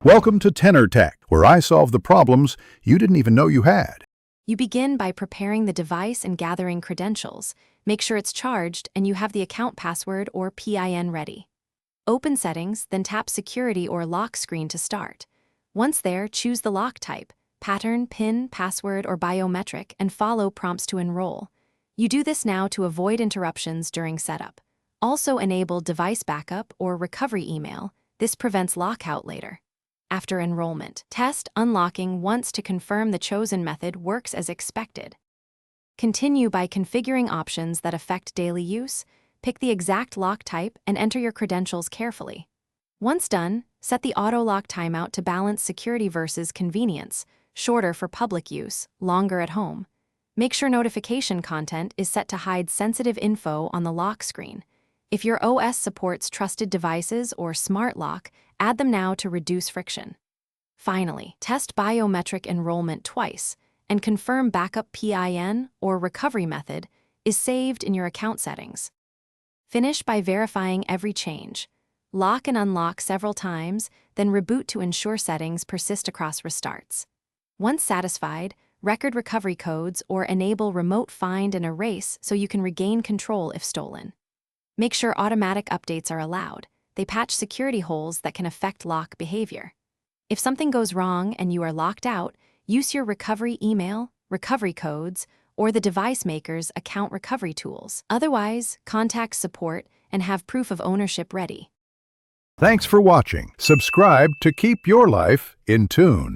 Welcome to Tenor Tech, where I solve the problems you didn't even know you had. You begin by preparing the device and gathering credentials. Make sure it's charged and you have the account password or PIN ready. Open Settings, then tap Security or Lock screen to start. Once there, choose the lock type, pattern, PIN, password, or biometric, and follow prompts to enroll. You do this now to avoid interruptions during setup. Also enable device backup or recovery email. This prevents lockout later. After enrollment, test unlocking once to confirm the chosen method works as expected. Continue by configuring options that affect daily use, pick the exact lock type, and enter your credentials carefully. Once done, set the auto-lock timeout to balance security versus convenience, shorter for public use, longer at home. Make sure notification content is set to hide sensitive info on the lock screen. If your OS supports trusted devices or smart lock, add them now to reduce friction. Finally, test biometric enrollment twice and confirm backup PIN or recovery method is saved in your account settings. Finish by verifying every change. Lock and unlock several times, then reboot to ensure settings persist across restarts. Once satisfied, record recovery codes or enable remote find and erase so you can regain control if stolen. Make sure automatic updates are allowed. They patch security holes that can affect lock behavior. If something goes wrong and you are locked out, use your recovery email, recovery codes, or the device maker's account recovery tools. Otherwise, contact support and have proof of ownership ready. Thanks for watching. Subscribe to keep your life in tune.